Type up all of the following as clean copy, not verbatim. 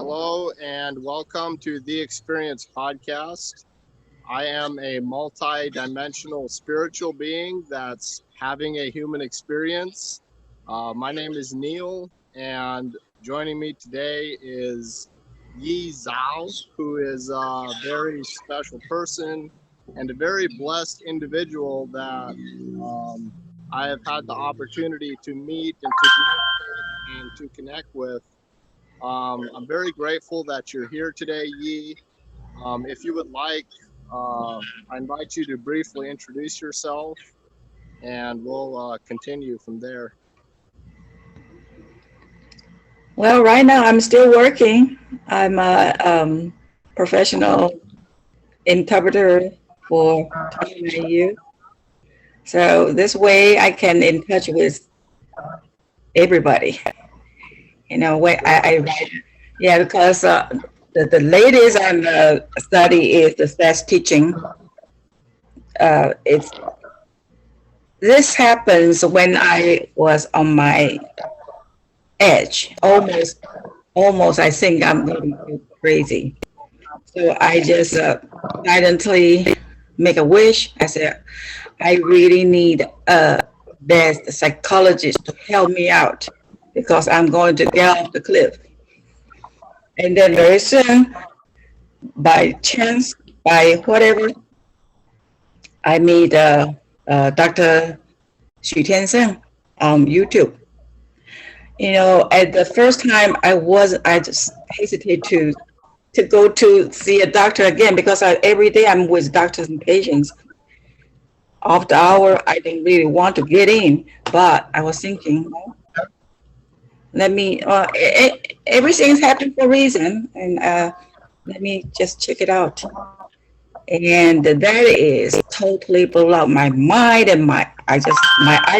Hello and welcome to the Experience Podcast. I am a multi-dimensional spiritual being that's having a human experience. My name is Neil, and joining me today is Yi Zhao, who is a very special person and a very blessed individual that I have had the opportunity to meet and to communicate and to connect with. I'm very grateful that you're here today, Yi. If you would like, I invite you to briefly introduce yourself and we'll continue from there. Well, right now I'm still working. I'm a professional interpreter for 29 years. So this way I can in touch with everybody. You know, when I write, yeah, because the latest I'm study is the fast teaching. It's This happens when I was on my edge, almost. I think I'm going to go crazy. So I just silently make a wish. I said, I really need a best psychologist to help me out because I'm going to get off the cliff. And then very soon, by chance, by whatever, I meet Dr. Xu Tiansheng on YouTube. You know, at the first time I just hesitate to go to see a doctor again because every day I'm with doctors and patients. After hour, I didn't really want to get in, but I was thinking, let me, everything's happening for a reason, and let me just check it out. And that is totally blew out my mind, and my eyes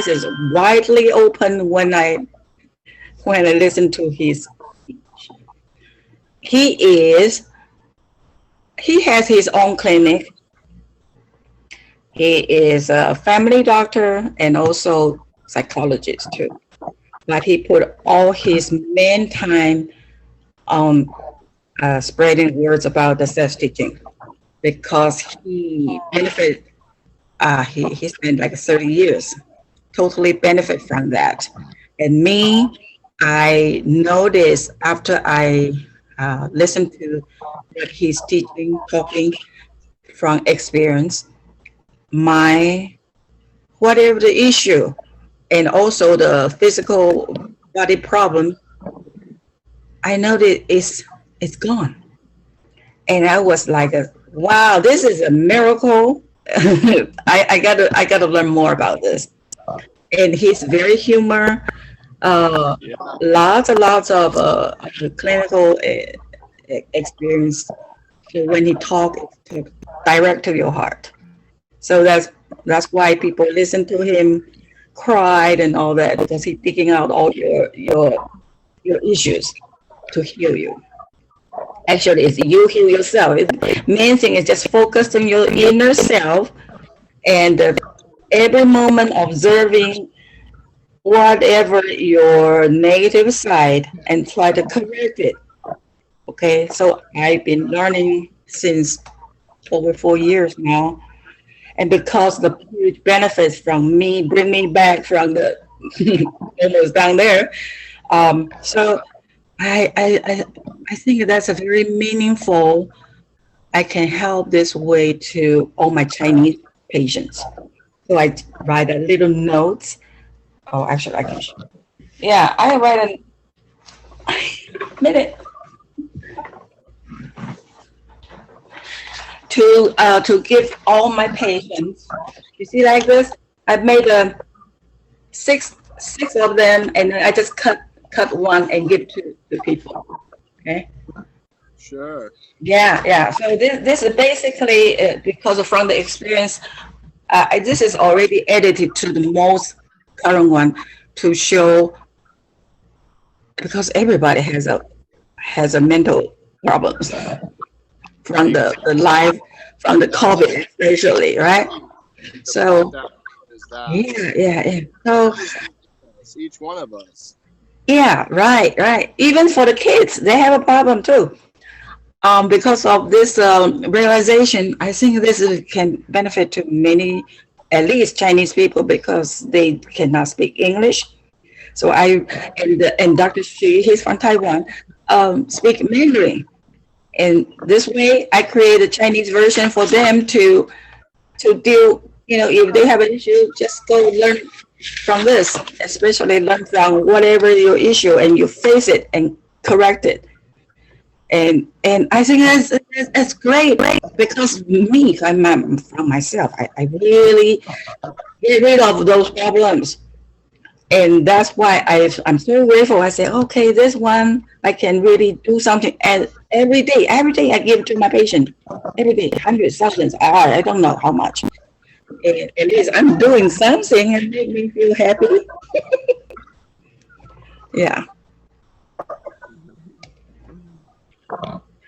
is widely open when I listen to his. He has his own clinic. He is a family doctor and also psychologist too. But he put all his main time on spreading words about the self teaching because he benefit. He spent like 30 years, totally benefit from that. And me, I noticed after I listened to what he's teaching, talking from experience, my whatever the issue, and also the physical body problem, I know that it's gone. And I was like, wow, this is a miracle. I gotta learn more about this. And he's very humor, lots and lots of clinical experience. So when he talk, it's direct to your heart. So that's why people listen to him, cried and all that because he's picking out all your issues to heal you. Actually, it's you heal yourself. Main thing is just focus on your inner self and every moment observing whatever your negative side and try to correct it. Okay, so I've been learning since over 4 years now, and because the huge benefits from me bring me back from the almost down there. So I think that's a very meaningful. I can help this way to all my Chinese patients. So I write a little notes. Oh, actually, I can. Yeah, I write a minute to give all my patients. You see, like this, I've made six of them, and then I just cut one and give to people. Okay. Sure. Yeah. So this is basically because from the experience, this is already edited to the most current one to show because everybody has a mental problems from the life from the COVID especially, right? So Is that yeah. So each one of us. Yeah, right, right. Even for the kids, they have a problem too. Because of this realization, I think can benefit to many, at least Chinese people, because they cannot speak English. So and Dr. Xu, he's from Taiwan, speak Mandarin. And this way, I create a Chinese version for them to deal. You know, if they have an issue, just go learn from this. Especially learn from whatever your issue, and you face it and correct it. And I think that's great because me, I'm from myself. I really get rid of those problems. And that's why I'm so grateful. I say, okay, this one I can really do something. And every day I give to my patient. Every day, hundreds, thousands. I don't know how much. And at least I'm doing something and make me feel happy. Yeah.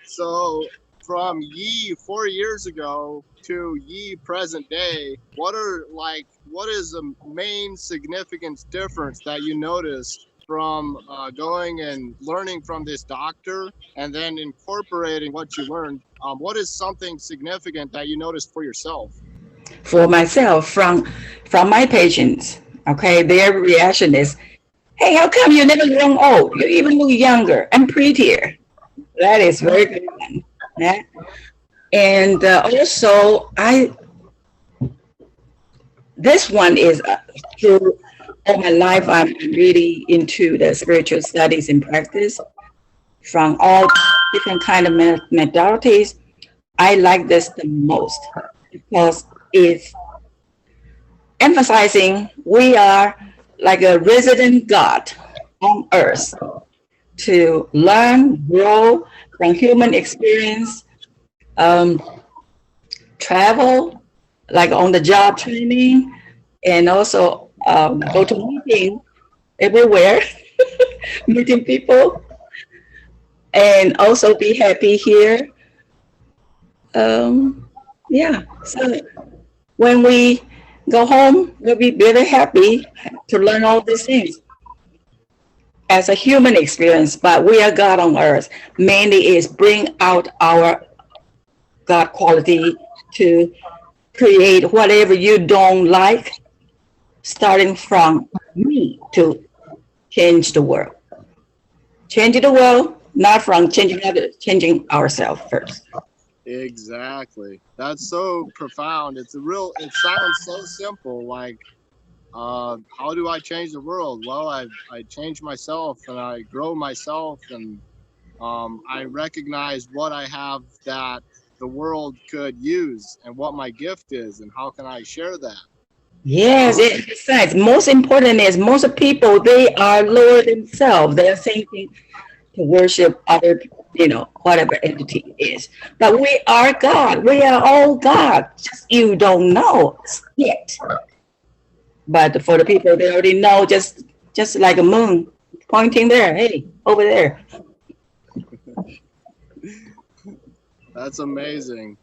So from ye 4 years ago to ye present day, what is the main significance difference that you noticed from going and learning from this doctor and then incorporating what you learned? What is something significant that you noticed for yourself? For myself, from my patients, okay, their reaction is, hey, how come you never grown old? You even look younger and prettier. That is very good one. Yeah. And also, this one is through all my life, I'm really into the spiritual studies and practice from all different kind of methodologies. I like this the most because it's emphasizing we are like a resident God on earth to learn, grow from human experience, um, travel, like on the job training, and also go to meeting everywhere, meeting people, and also be happy here. Um, yeah, so when we go home, we'll be very happy to learn all these things as a human experience, but we are God on earth. Mainly is bring out our God quality to create whatever you don't like, starting from me to change the world. Changing the world, not from changing others, changing ourselves first. Exactly. That's so profound. It sounds so simple. Like, how do I change the world? Well, I change myself and I grow myself and I recognize what I have that the world could use and what my gift is and how can I share that. Yes, besides, most important is most people, they are lower themselves. They are thinking to worship other, whatever entity it is. But we are God. We are all God. Just you don't know yet. But for the people, they already know, just like a moon pointing there. Hey, over there. That's amazing.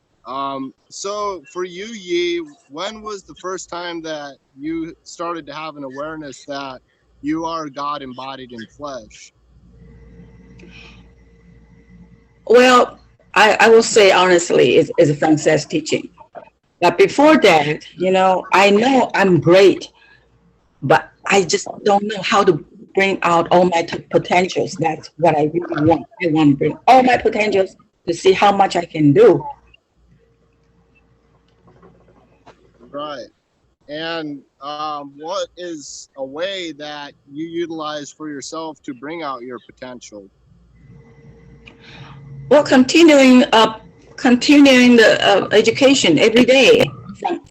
So for you, Yi, when was the first time that you started to have an awareness that you are God embodied in flesh? Well, I will say honestly, it's a Frances teaching. But before that, I know I'm great, but I just don't know how to bring out all my potentials. That's what I really want. I want to bring all my potentials to see how much I can do. Right. And what is a way that you utilize for yourself to bring out your potential? Well, continuing the education every day from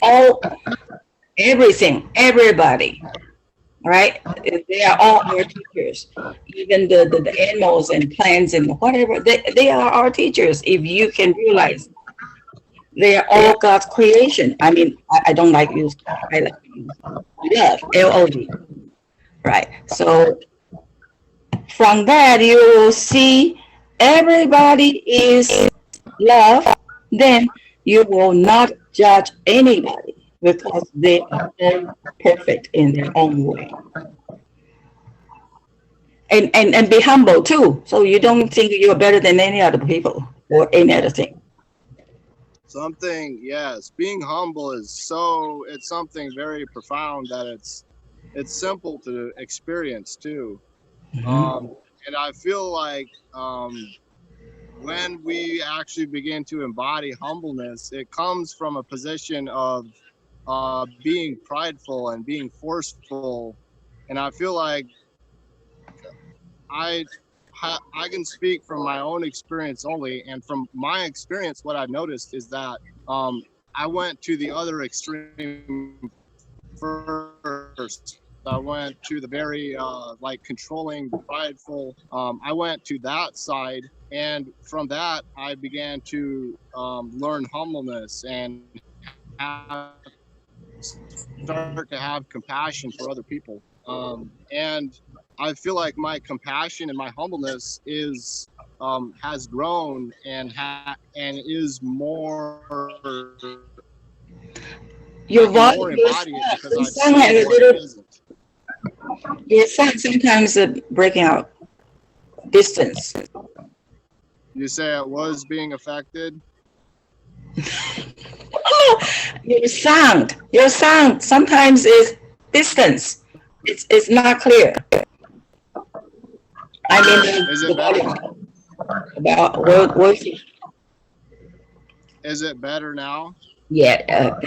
everything, everybody, right? They are all our teachers. Even the animals and plants and whatever, they are our teachers. If you can realize they are all God's creation. I mean, I don't like use, I like to use love, LOV, right? So from that, you will see everybody is love. Then you will not judge anybody because they are all perfect in their own way. and be humble too. So you don't think you're better than any other people or any other thing. Something, yes, being humble is so, it's something very profound that it's simple to experience too. Mhm. Um, and I feel like when we actually begin to embody humbleness, it comes from a position of being prideful and being forceful. And I feel like I I can speak from my own experience only, and from my experience, what I've noticed is that I went to the other extreme first. I went to the very like controlling, the prideful. I went to that side, and from that, I began to learn humbleness and start to have compassion for other people. And I feel like my compassion and my humbleness has grown and is I can Your more voice, embody it because I've your seen sound what has it a little, isn't. your sound sometimes breaking out distance. You say it was being affected. Your sound sometimes is distance. It's not clear. I mean Is the it better? volume about what Is it better now? yeah.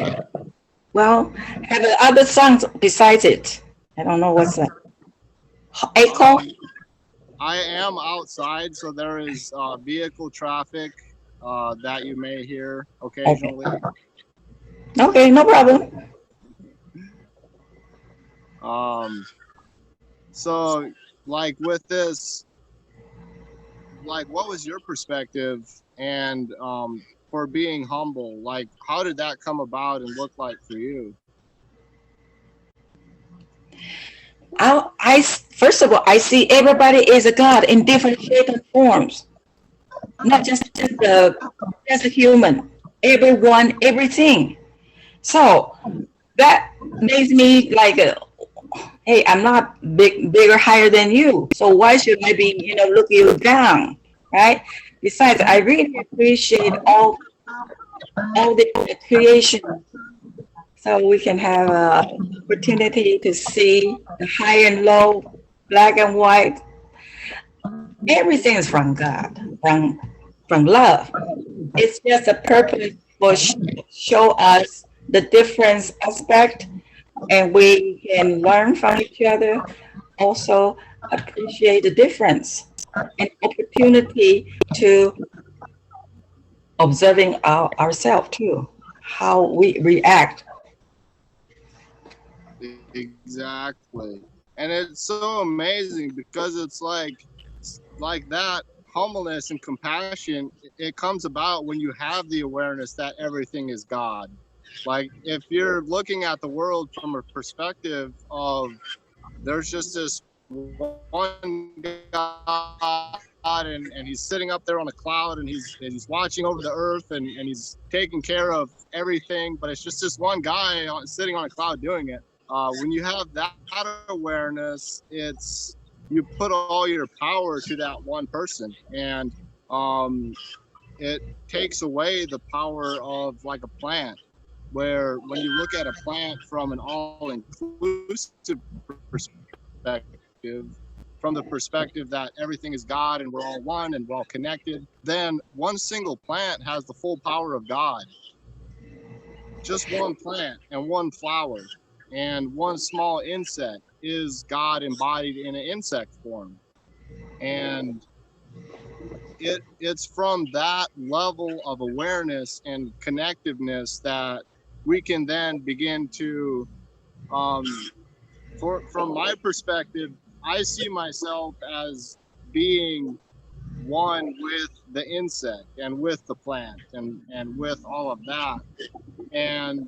Well, have other songs besides it. I don't know what's that. Echo. Um, I am outside, so there is vehicle traffic that you may hear Okay. occasionally. Okay, no problem. Um, so, like with this, like, what was your perspective and for being humble? Like, how did that come about and look like for you? First of all, I see everybody is a God in different shapes and forms, not just a human. Everyone, everything. So that makes me like, hey, I'm not bigger, higher than you. So why should I be, looking you down, right? Besides, I really appreciate all the creation, so we can have an opportunity to see the high and low, black and white. Everything is from God, from love. It's just a purpose for show us the difference aspect, and we can learn from each other. Also appreciate the difference and opportunity to observing ourselves too, how we react. Exactly. And it's so amazing because it's like that humbleness and compassion, it comes about when you have the awareness that everything is God. Like if you're looking at the world from a perspective of there's just this one God and he's sitting up there on a cloud and he's watching over the earth and he's taking care of everything, but it's just this one guy sitting on a cloud doing it. When you have that awareness, you put all your power to that one person, and um, it takes away the power of like a plant, where when you look at a plant from an all-inclusive perspective, from the perspective that everything is God and we're all one and we're all connected, then one single plant has the full power of God. Just one plant and one flower and one small insect is God embodied in an insect form. And it's from that level of awareness and connectiveness that we can then begin to um, from my perspective, I see myself as being one with the insect and with the plant and with all of that. And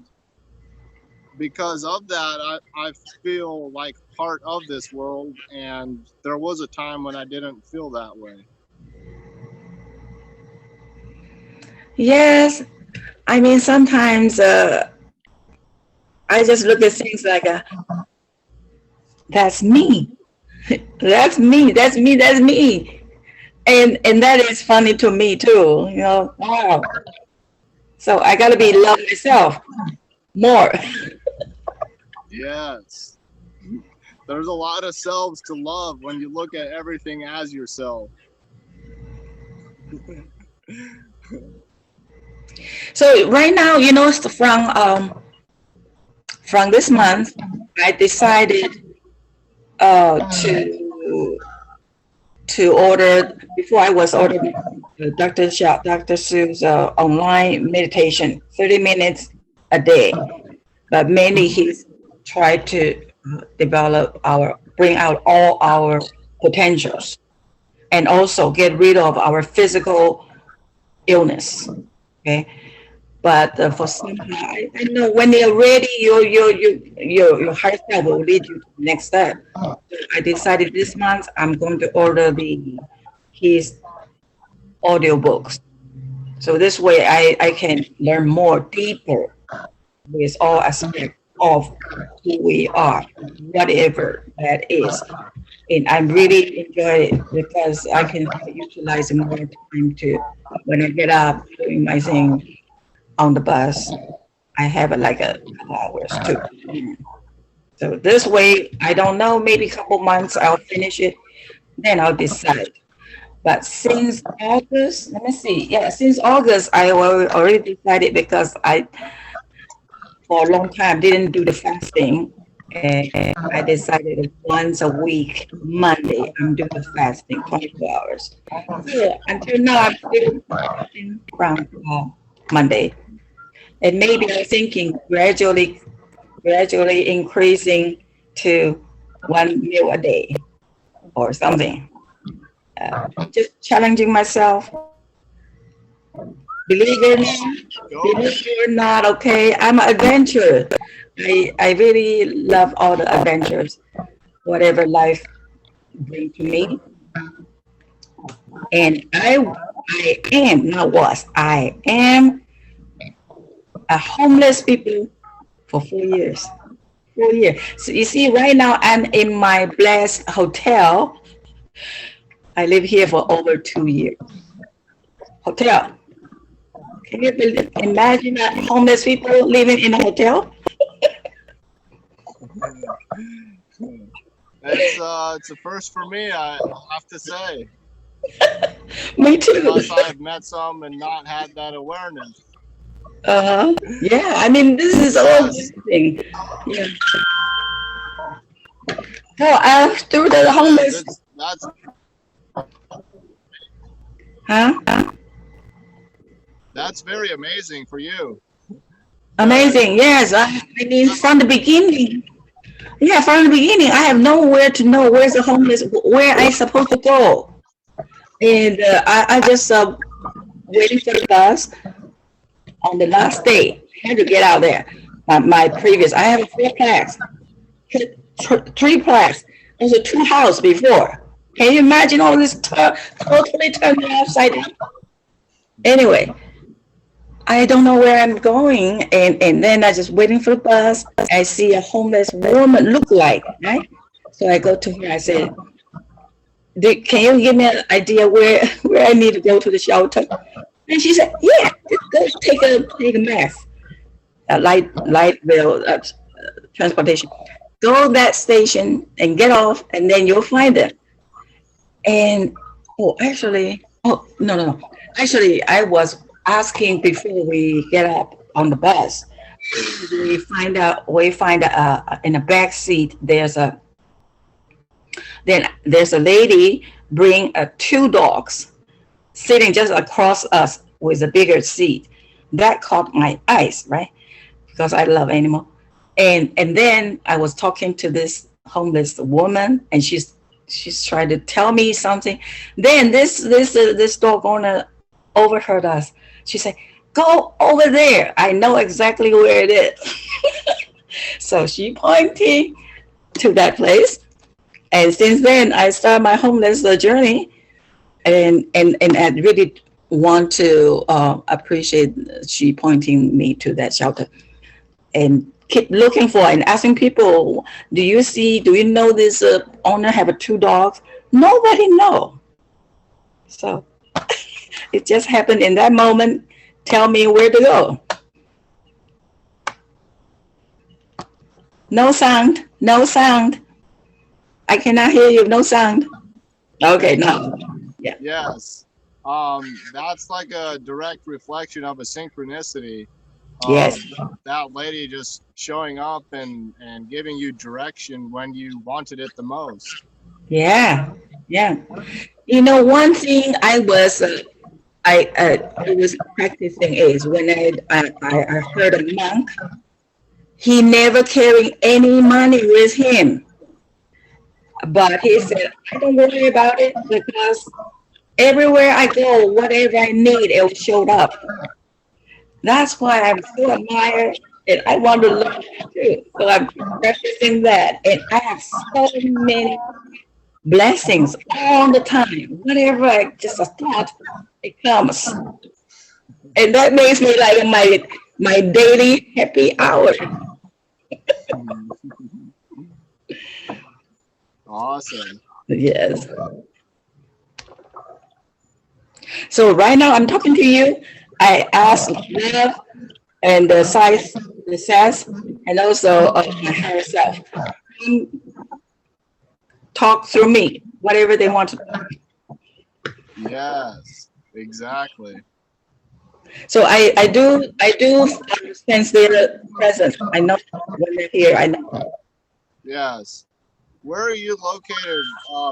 because of that, I feel like part of this world. And there was a time when I didn't feel that way. Yes, I mean sometimes I just look at things like that's me. That's me. That's me. That's me. And that is funny to me too. You know, wow. So I gotta be love myself more. Yes. There's a lot of selves to love when you look at everything as yourself. So right now, you know, from this month, I decided to order before I was ordering Dr. Sue's online meditation, 30 minutes a day. But mainly he's tried to bring out all our potentials and also get rid of our physical illness. Okay. But for some, I know when they're ready, your higher self will lead you to the next step. So I decided this month I'm going to order his audiobooks. So this way I can learn more deeper with all aspects of who we are, whatever that is. And I really enjoy it because I can utilize more time to when I get up doing my thing on the bus. I have like a couple hours too. So this way, I don't know, maybe a couple months I'll finish it, then I'll decide. But since August, let me see. Yeah, since August, I already decided because I, for a long time, didn't do the fasting. And I decided once a week, Monday, I'm doing the fasting, 24 hours. So until now, I'm still fasting from Monday. And maybe I'm thinking gradually increasing to 1 meal a day or something. Just challenging myself. Believe it or not, Go. okay, I'm an adventurer. I really love all the adventures, whatever life brings to me. And I am, not was, I am a homeless people for 4 years. 4 years. So you see, right now I'm in my blessed hotel. I live here for over 2 years. Hotel. Can you imagine that homeless people living in a hotel? It's a first for me, I have to say. Me too. Unless I've met some and not had that awareness. Yeah, I mean, this is all Yes. thing. Yeah. So through the Yes, homeless, that's huh? that's very amazing for you. That Amazing. Yes, I mean, from the beginning. Yeah, from the beginning, I have nowhere to know where's the homeless, where I supposed to go, and I just waiting for the bus on the last day. I had to get out there. My previous, I have 4 plaques, 3 plaques. There's a 2 house before. Can you imagine all this totally turned me upside down? Anyway, I don't know where I'm going, and then I just waiting for the bus. I see a homeless woman look like, right? So I go to her. I said, "Can you give me an idea where I need to go to the shelter?" And she said, "Yeah, just go take a mass, a light rail transportation. Go that station and get off, and then you'll find them." And no. Actually, I was asking before we get up on the bus. We find in the back seat there's a lady bring 2 dogs sitting just across us with a bigger seat. That caught my eyes, right? Because I love animal. And then I was talking to this homeless woman, and she's trying to tell me something. Then this dog owner overheard us. She said, "Go over there. I know exactly where it is." So she pointing to that place. And since then, I started my homeless journey, and I really want to appreciate she pointing me to that shelter. And keep looking for and asking people, do you know this owner have 2 dogs? Nobody know. So it just happened in that moment. Tell me where to go. No sound. No sound. I cannot hear you. No sound. Okay, Thank no. you. Yeah. Yes. That's like a direct reflection of a synchronicity of Yes. that lady just showing up and giving you direction when you wanted it the most. Yeah. Yeah. One thing I was practicing is when I heard a monk. He never carrying any money with him, but he said, "I don't worry about it because everywhere I go, whatever I need, it showed up." That's why I'm so admired and I want to learn too. So I'm practicing that, and I have so many blessings all the time. Whatever I just a thought, it comes, and that makes me like my daily happy hour. Awesome. Yes. So right now I'm talking to you. I ask love and the size, and also my higher self. Talk through me, whatever they want to. Yes, exactly. So I do sense their presence. I know when they're here. I know. Yes. Where are you located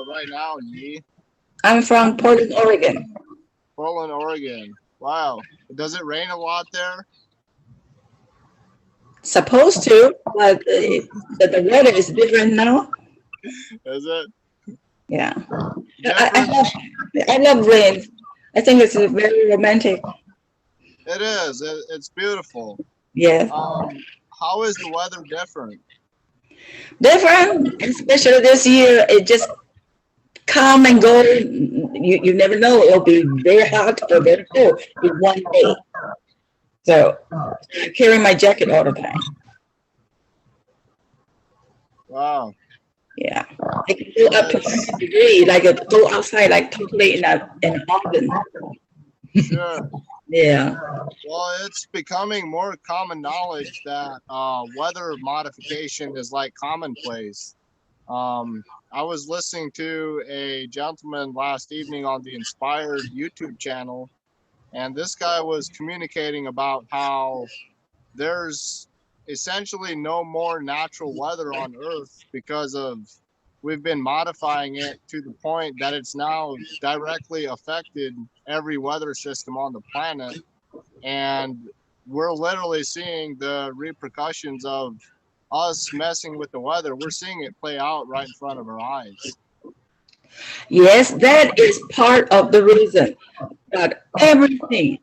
right now, Yi? I'm from Portland, Oregon. Portland, Oregon. Wow. Does it rain a lot there? Supposed to, but the weather is different now. Is it Yeah, I, I different? love I love rain. I think it's very romantic. It is. It's beautiful. Yes, How is the weather different? different, especially this year. It just come and go. You never know. It'll be very hot or very cold in one day. So I carry my jacket all the time. Wow. Yeah, I can go up to It's 100 degrees. Like go outside, like totally in an oven. sure. Yeah. Well, it's becoming more common knowledge that weather modification is like commonplace. I was listening to a gentleman last evening on the Inspired YouTube channel, and this guy was communicating about how there's essentially no more natural weather on Earth because of we've been modifying it to the point that it's now directly affected every weather system on the planet, and we're literally seeing the repercussions of us messing with the weather. We're seeing it play out right in front of our eyes. Yes, that is part of the reason. But everything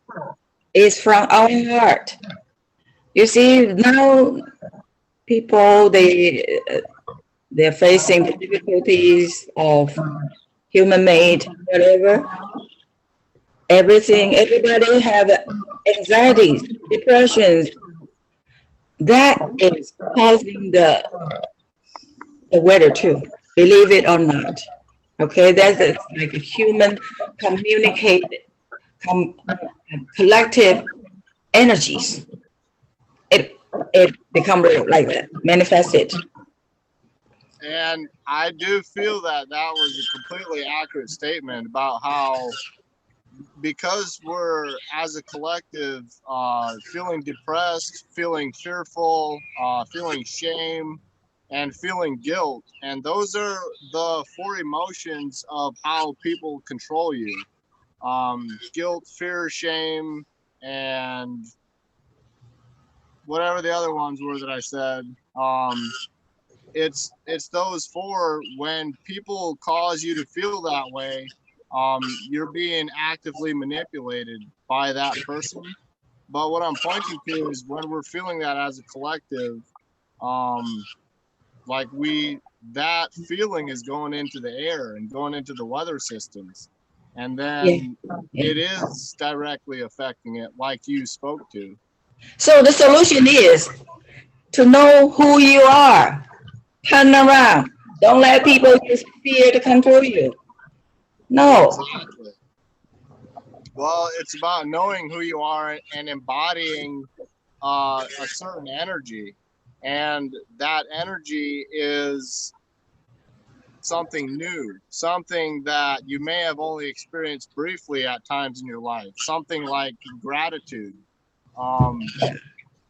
is from our heart. You see, now people they're facing the difficulties of human made whatever. Everything, everybody have anxieties, depressions. That is causing the weather too. Believe it or not. Okay, that's like a human communicate com, collective energies. It it become like that, manifested. And I do feel that that was a completely accurate statement about how because we're as a collective feeling depressed, feeling fearful, feeling shame, and feeling guilt, and those are the four emotions of how people control you: guilt, fear, shame, and whatever the other ones were that I said. It's those four. When people cause you to feel that way, you're being actively manipulated by that person. But what I'm pointing to is when we're feeling that as a collective, um, like that feeling is going into the air and going into the weather systems, and Yeah, then yeah. it is directly affecting it, like you spoke to. So the solution is to know who you are. Turn around. Don't let people use fear to control you. No. Exactly. Well, it's about knowing who you are and embodying a certain energy. And that energy is something new, something that you may have only experienced briefly at times in your life, something like gratitude. Um,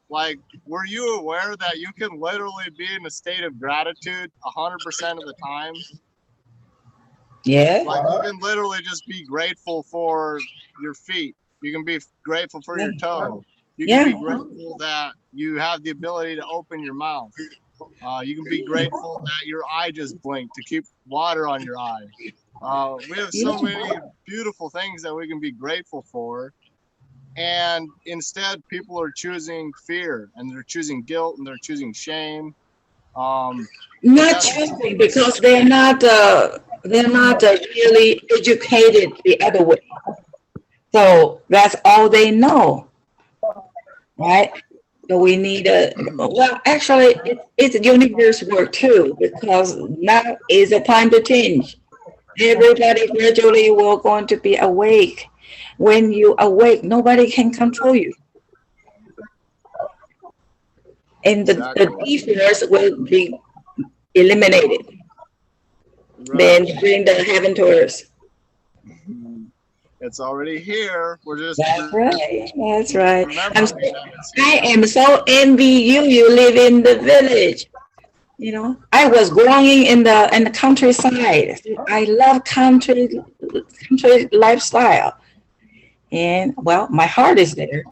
like, were you aware that you can literally be in a state of gratitude 100% of the time? Yeah. Like, you can literally just be grateful for your feet. You can be grateful for Yeah. your toe. You can Yeah. be grateful that you have the ability to open your mouth. You can be grateful that your eye just blinked to keep water on your eye. We have so Yeah. many beautiful things that we can be grateful for. And instead, people are choosing fear and they're choosing guilt and they're choosing shame. Um, but Not that's choosing because they're not really educated the other way. So that's all they know, right? So we need a well. Actually, it's universe work too because now is a time to change. Everybody gradually will going to be awake. When you awake, nobody can control you, and the exactly defense will be eliminated. right. Then bring the heaven to earth. It's already here. We're just That's right. That's right. remembering that it's here. I am so envy you. You live in the village. You know, I was growing in the countryside. I love country lifestyle, and well, my heart is there.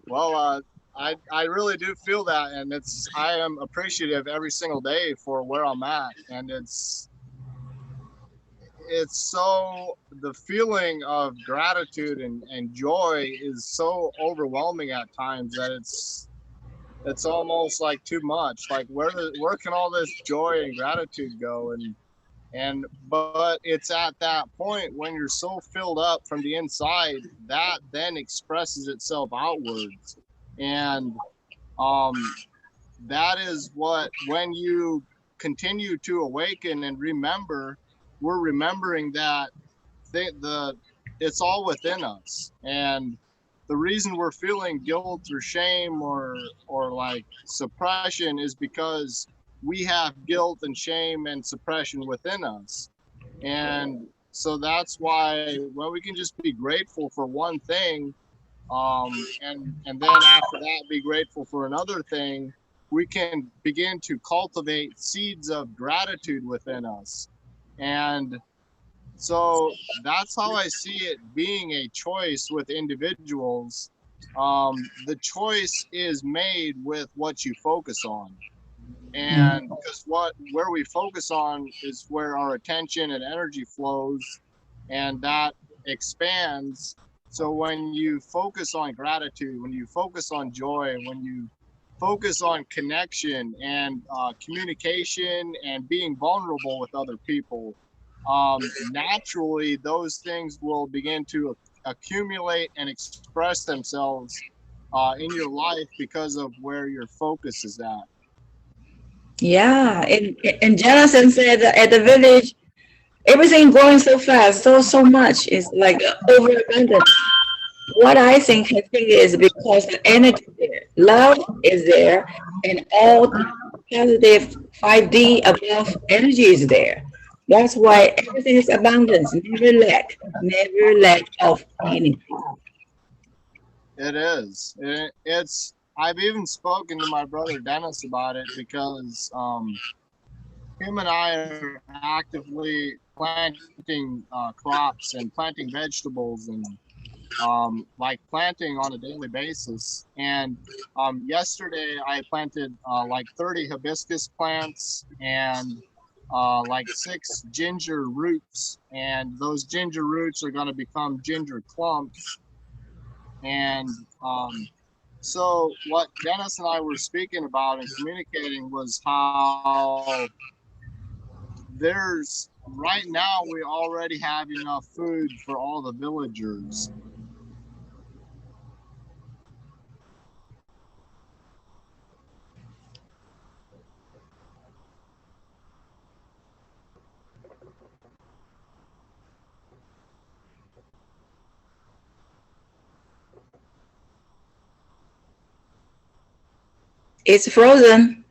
Well, I really do feel that, and I am appreciative every single day for where I'm at, and it's so the feeling of gratitude and joy is so overwhelming at times that it's almost like too much. Like where can all this joy and gratitude go? And but it's at that point when you're so filled up from the inside that then expresses itself outwards. And um that is what when you continue to awaken and remember, we're remembering that the it's all within us. And the reason we're feeling guilt or shame or like suppression is because we have guilt and shame and suppression within us. And so that's why when we can just be grateful for one thing, and then after that be grateful for another thing, we can begin to cultivate seeds of gratitude within us. And so that's how I see it being a choice with individuals. The choice is made with what you focus on. And because where we focus on is where our attention and energy flows, and that expands. So when you focus on gratitude, when you focus on joy, when you focus on connection and communication and being vulnerable with other people, naturally those things will begin to accumulate and express themselves in your life because of where your focus is at. Yeah, and Jonathan said that at the village, everything growing so fast, so much is like overabundant. What I think is because the energy is there, love is there, and all the positive 5D above energy is there. That's why everything is abundance, never lack of anything. It is. I've even spoken to my brother Dennis about it because him and I are actively planting crops and planting vegetables and like planting on a daily basis. And yesterday I planted like 30 hibiscus plants and like 6 ginger roots, and those ginger roots are going to become ginger clumps. And so what Dennis and I were speaking about and communicating was how there's right now we already have enough food for all the villagers. It's frozen.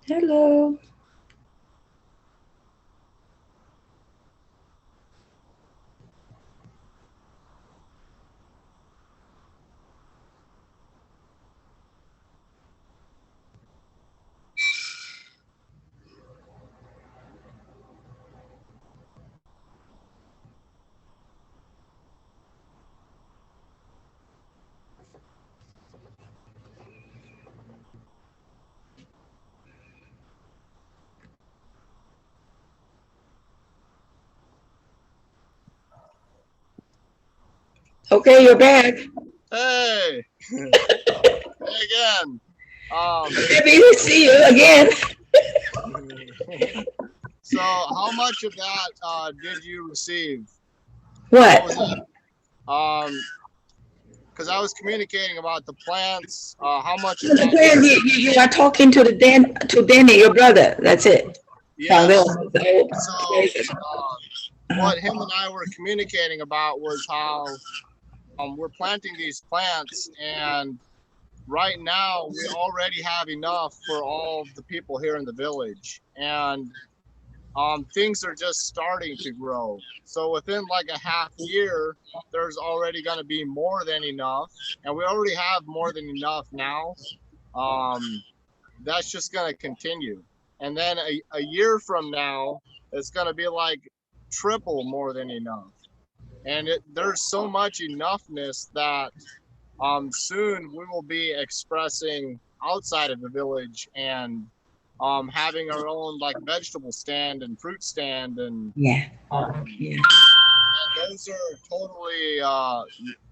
Hello. Okay, you're back. Hey, hey again. Happy to see you again. So how much of that did you receive? What What? was it? Because I was communicating about the plants. How much of The that plan was? you are talking to to Danny, your brother. That's it. Yes. Oh, So what him and I were communicating about was how we're planting these plants, and right now we already have enough for all of the people here in the village, and things are just starting to grow. So within like a half year, there's already going to be more than enough, and we already have more than enough now. Um, that's just going to continue, and then a year from now, it's going to be like triple more than enough, and there's so much enoughness that soon we will be expressing outside of the village and having our own like vegetable stand and fruit stand, and yeah. um, Yeah. those are totally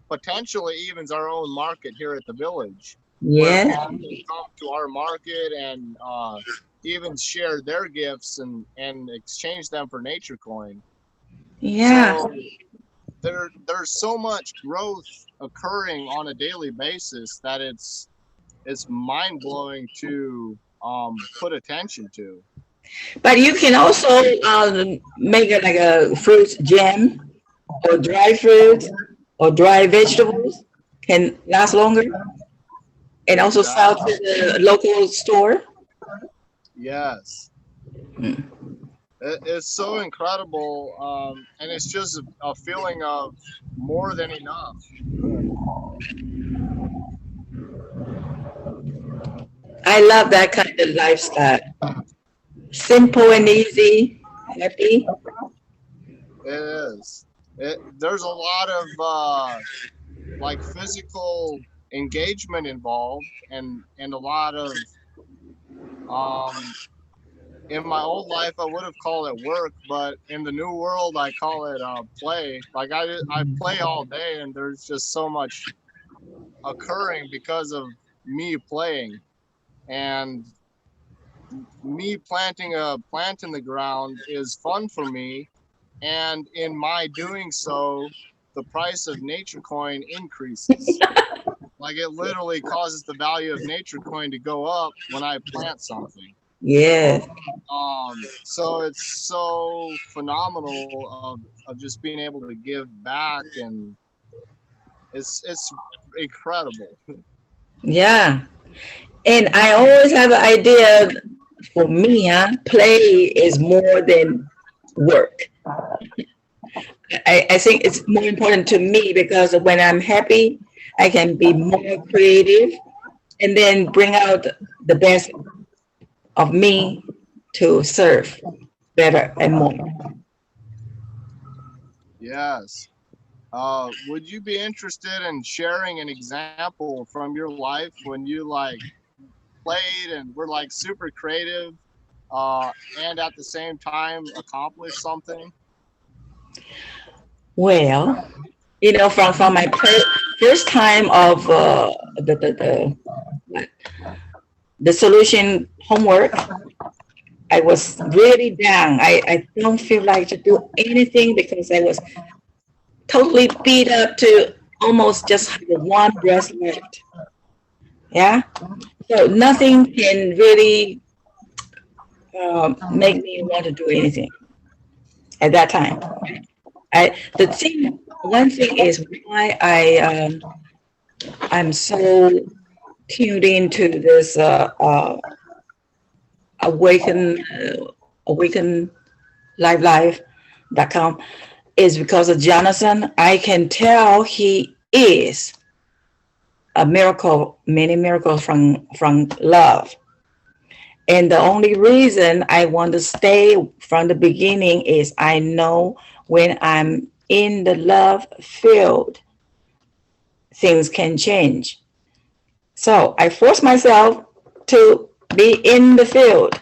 potentially evens our own market here at the village, where Yeah. people can come to our market and even share their gifts and exchange them for nature coin. Yeah. So there's so much growth occurring on a daily basis that it's mind blowing to put attention to. But you can also make it like a fruit jam or dry fruit or dry vegetables can last longer and also sell to Exactly. the local store. Yes. Mm. It's so incredible, and it's just a feeling of more than enough. I love that kind of lifestyle. Simple and easy, happy. It is. There's a lot of like physical engagement involved, and a lot of um, in my old life I would have called it work, but in the new world I call it play. Like I play all day, and there's just so much occurring because of me playing, and me planting a plant in the ground is fun for me, and in my doing so the price of nature coin increases. Like it literally causes the value of nature coin to go up when I plant something. Yes. So it's so phenomenal of just being able to give back, and it's incredible. Yeah. And I always have an idea for me, play is more than work. I think it's more important to me because when I'm happy, I can be more creative and then bring out the best of me to serve better and more. Yes. Would you be interested in sharing an example from your life when you like played and were like super creative? and at the same time accomplish something? Well, from my first time of what, the solution homework, I was really down. I don't feel like to do anything because I was totally beat up to almost just have one breath left. Yeah. So nothing can really make me want to do anything at that time. One thing is why I'm so tuned into this awaken awaken livelife.com is because of Jonathan. I can tell he is a miracle, many miracles from love. And the only reason I want to stay from the beginning is I know when I'm in the love field, things can change. So I force myself to be in the field.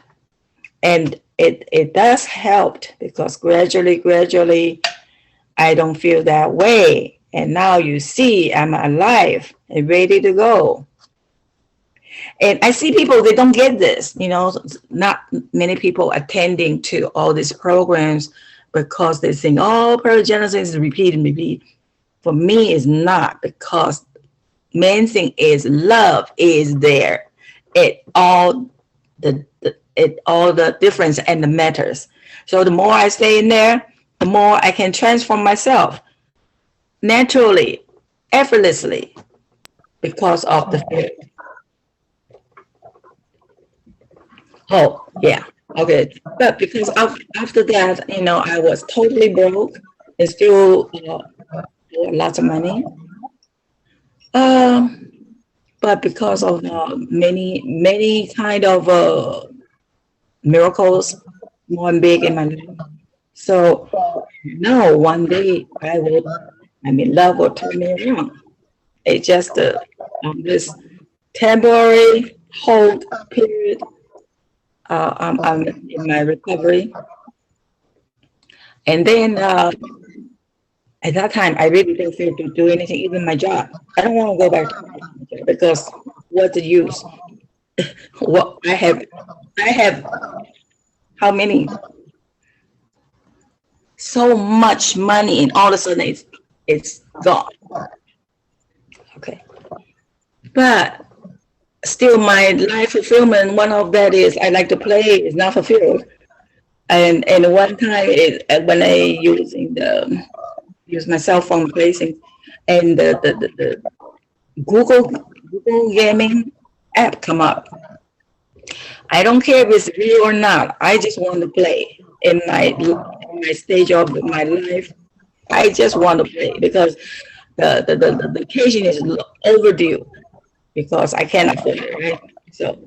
And it does help because gradually, I don't feel that way. And now you see I'm alive and ready to go. And I see people, they don't get this, not many people attending to all these programs because they think, oh, Genesis is repeat and repeat. For me, it's not, because main thing is love is there. It all the difference and the matters. So the more I stay in there, the more I can transform myself naturally, effortlessly, because of the fear. Oh, yeah. Okay. But because after that, I was totally broke and still lots of money. Um, but because of many kind of miracles, one big in my life. So now one day love will turn me around. It's just this temporary hold period. I'm in my recovery. And then at that time, I really don't feel to do anything, even my job. I don't want to go back to my job because what's the use? What I have how many? So much money, and all of a sudden it's gone. Okay, but still, my life fulfillment. One of that is I like to play is not fulfilled. And one time when I use my cell phone placing, and the Google gaming app come up. I don't care if it's real or not. I just want to play in my stage of my life. I just want to play because the vacation is overdue because I can't afford it, right? So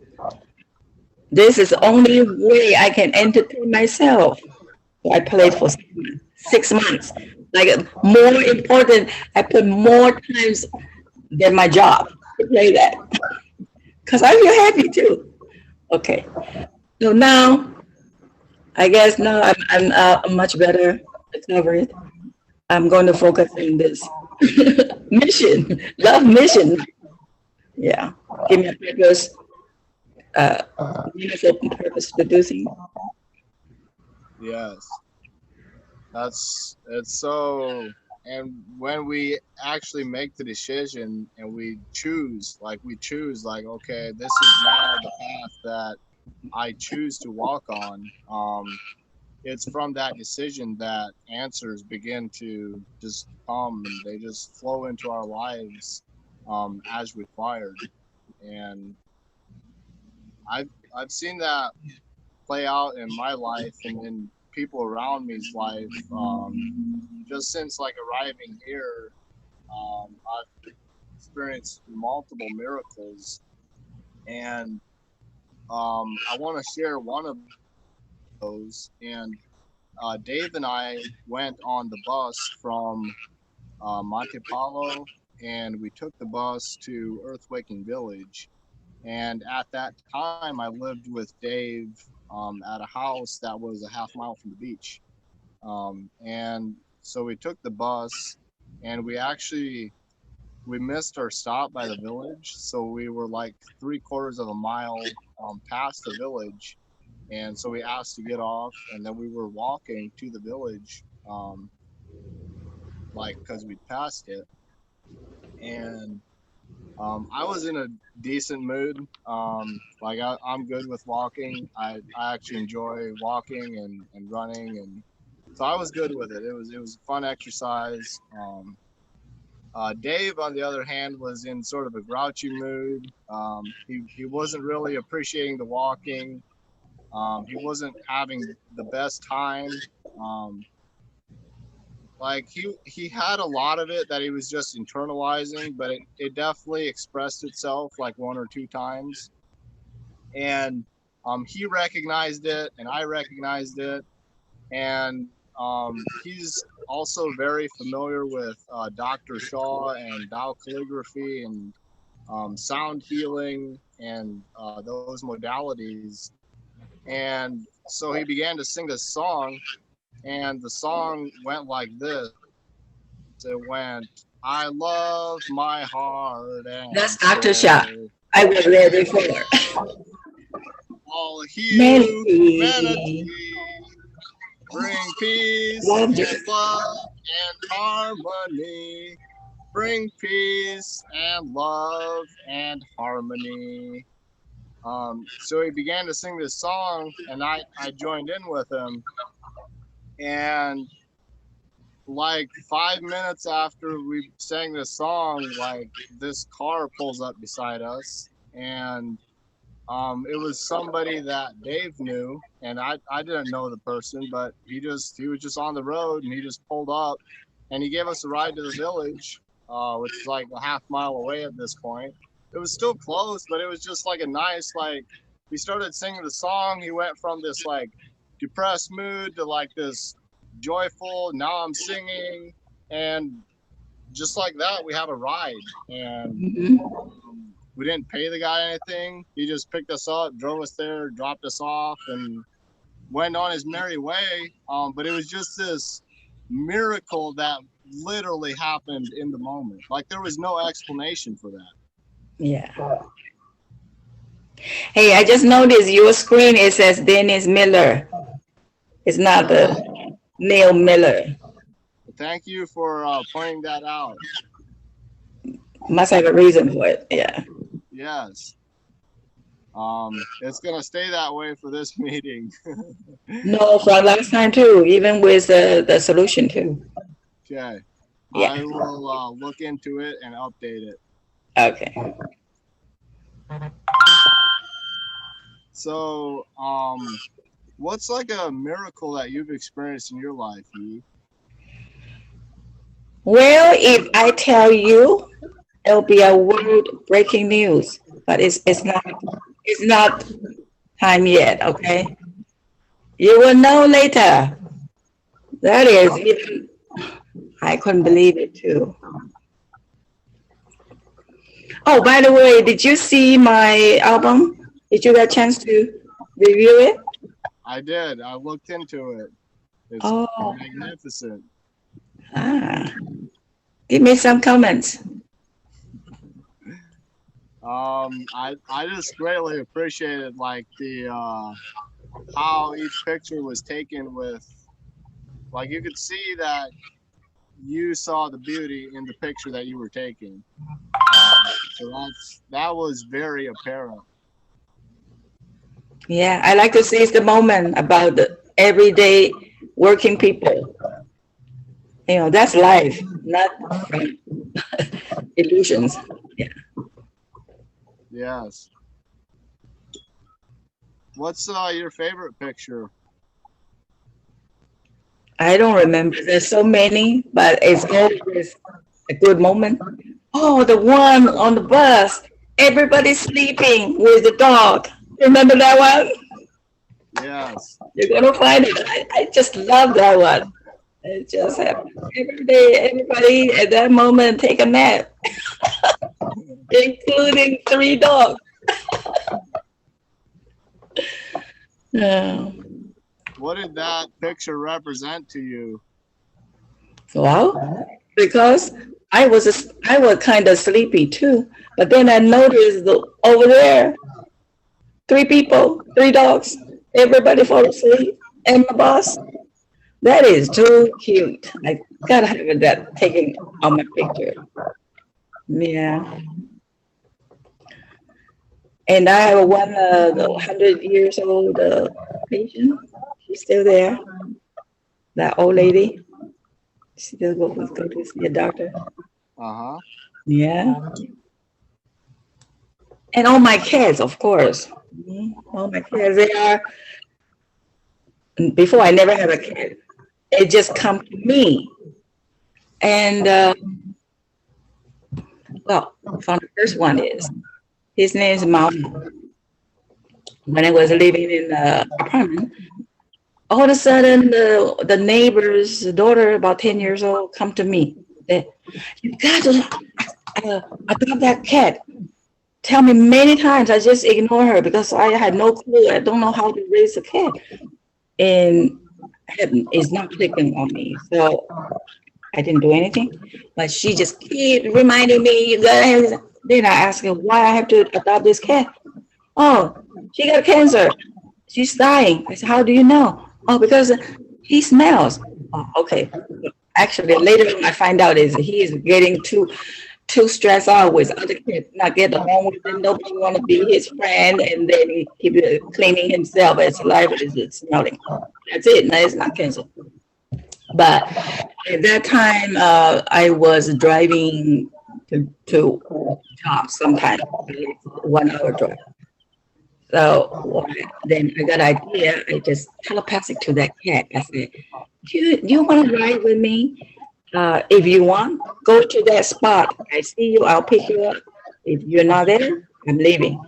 this is the only way I can entertain myself. So I played for 6 months. 6 months. Like more important, I put more times than my job to play that because I feel happy too. Okay, so now I guess now I'm much better recovered. I'm going to focus on this mission, love mission. Yeah, give me a purpose, uh, meaningful purpose producing. Yes, it's so. And when we actually make the decision and we choose, like, okay, this is now the path that I choose to walk on. It's from that decision that answers begin to just come. They just flow into our lives as required. And I've seen that play out in my life and in people around me's life. Just since like arriving here, I've experienced multiple miracles, and I want to share one of those. And Dave and I went on the bus from Monte Paulo, and we took the bus to Earthwaking Village. And at that time, I lived with Dave at a house that was a half mile from the beach. And so we took the bus, and we missed our stop by the village. So we were like 3/4 of a mile past the village. And so we asked to get off, and then we were walking to the village, like, because we'd passed it. And I was in a decent mood. Like I'm good with walking. I actually enjoy walking and running, and so I was good with it. It was a fun exercise. Dave, on the other hand, was in sort of a grouchy mood. He wasn't really appreciating the walking. He wasn't having the best time. Um, like he had a lot of it that he was just internalizing, but it definitely expressed itself like one or two times. And he recognized it, and I recognized it. And he's also very familiar with Dr. Shaw and toacaligraphy and sound healing and those modalities. And so he began to sing this song, and the song went like this. It went, I love my heart That's and Dr. Shah. soul, I was there before. all Melody. humanity, bring peace Love you. and love and harmony. Bring peace and love and harmony. So he began to sing this song, and I joined in with him. And like 5 minutes after we sang this song, like this car pulls up beside us, and it was somebody that Dave knew, and I didn't know the person, but he was just on the road, and he just pulled up, and he gave us a ride to the village, which is like a half mile away at this point. It was still close, but it was just like a nice, like, we started singing the song. He went from this like depressed mood to like this joyful, now I'm singing, and just like that we had a ride. And Mhm. we didn't pay the guy anything. He just picked us up, drove us there, dropped us off, and went on his merry way. But it was just this miracle that literally happened in the moment. Like there was no explanation for that. Yeah. Hey, I just noticed your screen, it says Dennis Miller. It's not the Neil Miller. Thank you for pointing that out. Must have a reason for it. Yeah. Yes. It's gonna stay that way for this meeting. No, from last time too, even with the solution too. Okay. Yeah. I will look into it and update it. Okay. So, what's like a miracle that you've experienced in your life, Yi? Well, if I tell you, it'll be a world breaking news, but it's not time yet. Okay, you will know later. That is even I couldn't believe it too. Oh, by the way, did you see my album? Did you get a chance to review it? I did. I looked into it. It's Oh, magnificent. ah, give me some comments. I just greatly appreciated like the how each picture was taken with, like, you could see that you saw the beauty in the picture that you were taking. So that was very apparent. Yeah, I like to seize the moment about the everyday working people. You know, that's life, not illusions. Yeah. Yes. What's your favorite picture? I don't remember. There's so many, but it's always a good moment. Oh, the one on the bus. Everybody's sleeping with the dog. Remember that one? Yes. You're gonna find it. I just love that one. It just happens every day. Everybody at that moment take a nap, including 3 dogs. Yeah. What did that picture represent to you? Well, because I was kind of sleepy too. But then I noticed over there, three people, three dogs, everybody fall asleep, and my boss. That is too cute. I gotta have that taken on my picture. Yeah. And I have one the 100 years old patient. She's still there. That old lady. She still go to see a doctor. Uh-huh. Yeah. And all my cats, of course. All my cats. They are. Before I never had a cat. It just come to me. And well, from the first one is his name is Mao. When I was living in the apartment, all of a sudden the neighbor's daughter, about 10 years old, come to me. Said, you got to adopt that cat. Tell me many times. I just ignore her because I had no clue. I don't know how to raise a cat. And it's not clicking on me. So I didn't do anything. But she just keep reminding me, you gotta. Then I asked her why I have to adopt this cat. Oh, she got cancer. She's dying. I said, how do you know? Oh, because he smells. Oh, okay. Actually, later on, I find out is he is getting too stressed out with other kids, not get along with them. Nobody want to be his friend, and then he keep cleaning himself as life is smelling. That's it. No, it's not cancer. But at that time, I was driving to job sometimes, 1 hour drive. So then I got an idea. I just telepathic to that cat. I said, "You want to ride with me? If you want, go to that spot. I see you. I'll pick you up. If you're not there, I'm leaving."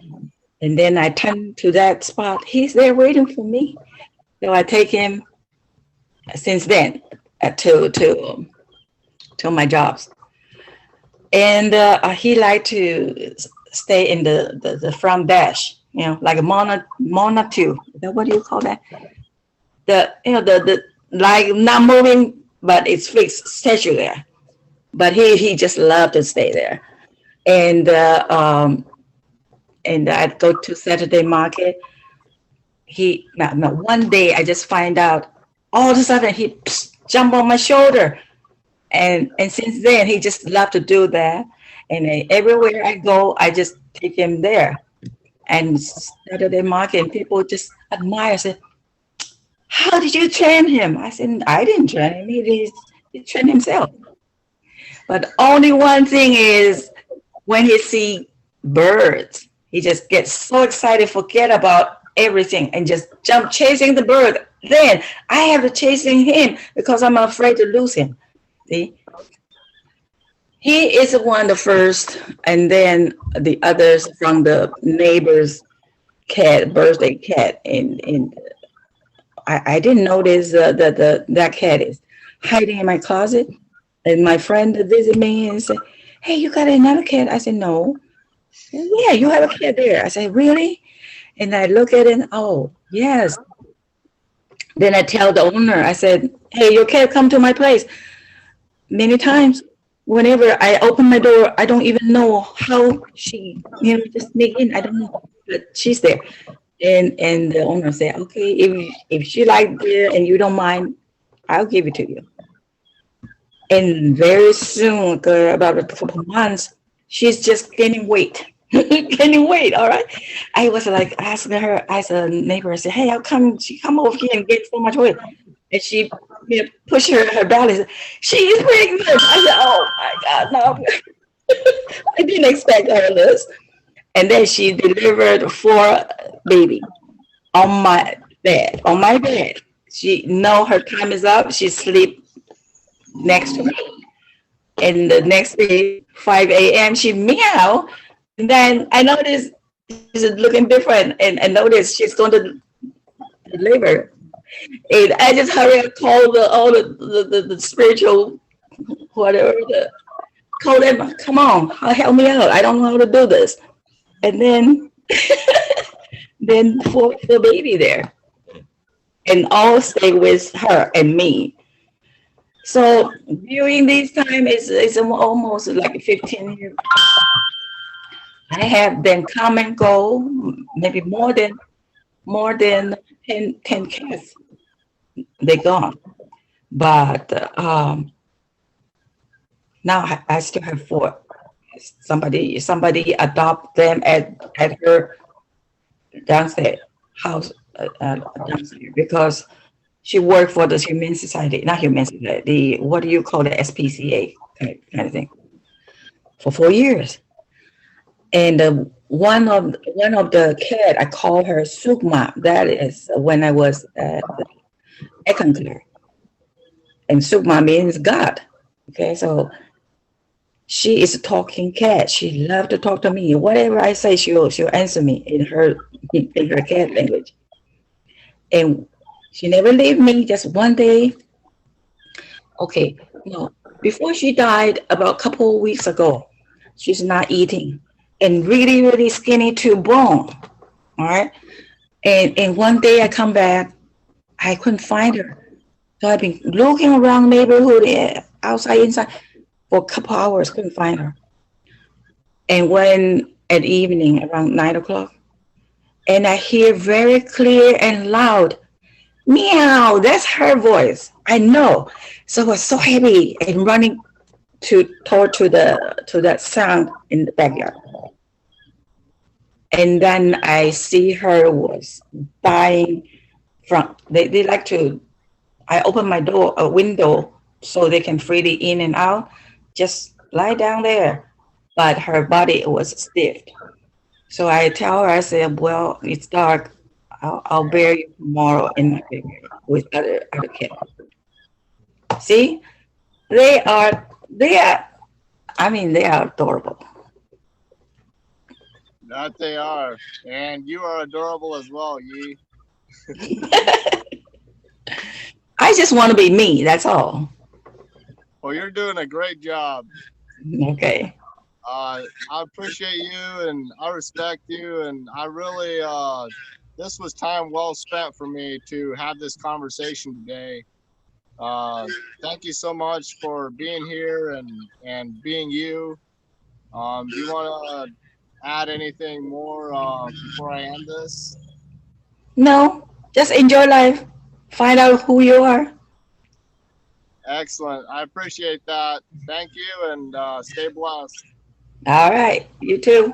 And then I turn to that spot. He's there waiting for me. So I take him. Since then, to my jobs, and he liked to stay in the front dash. Like a Mona 2. Is that what do you call that? The like not moving, but it's fixed statue there. But he just loved to stay there. And I'd go to Saturday market. No, one day I just find out all of a sudden he jump on my shoulder. And since then he just loved to do that. And everywhere I go, I just take him there. And Saturday market, and people just admire, say, how did you train him? I said, I didn't train him. He trained himself. But only one thing is when he see birds, he just gets so excited, forget about everything, and just jump chasing the bird. Then I have to chasing him because I'm afraid to lose him. See? He is one the first, and then the others from the neighbor's cat, birthday cat. And I didn't notice that cat is hiding in my closet. And my friend visited me and said, hey, you got another cat? I said, no. Yeah, you have a cat there. I said, really? And I look at it, oh, yes. Then I tell the owner, I said, hey, your cat come to my place many times. Whenever I open my door, I don't even know how she, just sneak in. I don't know, but she's there. And the owner said, okay, if she like there and you don't mind, I'll give it to you. And very soon, about a couple of months, she's just gaining weight. Gaining weight, all right. I was like asking her as a neighbor, I said, hey, how come she come over here and get so much weight? And she push her belly. She is pregnant. I said, oh my God, no. I didn't expect all this. And then she delivered 4 baby on my bed. On my bed. She know her time is up. She sleep next to me. And the next day, 5 a.m., she meow. And then I noticed she's looking different. And I noticed she's going to deliver. And I just hurry up, call all the spiritual, whatever, call them, come on, help me out. I don't know how to do this. And then, then for the baby there. and all stay with her and me. So during this time, it's almost like 15 years. I have them come and go, maybe more than 10 cats. They gone. But now I still have four. Somebody adopt them at her downstairs house, downstairs, because she worked for the Humane Society, not Humane Society, the, what do you call the SPCA kind of thing, for 4 years. And one of the cat, I call her Sukma. That is when I was Ekankler, and Sukma means God. Okay, so she is a talking cat. She loves to talk to me. Whatever I say, she'll answer me in her cat language. And she never leave me. Just one day, okay, no, before she died about a couple of weeks ago, she's not eating and really, really skinny to bone. All right. And one day I come back, I couldn't find her. So I've been looking around neighborhood, outside, inside for a couple hours, couldn't find her. And when at evening around 9 o'clock, and I hear very clear and loud, meow, that's her voice. I know. So I was so happy and running to that sound in the backyard. And then I see her was dying from, they like to, I open my door, a window, so they can freely in and out, just lie down there. But her body was stiff. So I tell her, I said, well, it's dark. I'll bury you tomorrow in my backyard with other kids. See, they are, I mean, they are adorable. That they are. And you are adorable as well, Yi. I just want to be me. That's all. Well, you're doing a great job. Okay. I appreciate you and I respect you. And I really, this was time well spent for me to have this conversation today. Thank you so much for being here and being you. Do you want to add anything more before I end this? No, just enjoy life. Find out who you are. Excellent. I appreciate that. Thank you and stay blessed. All right. You too.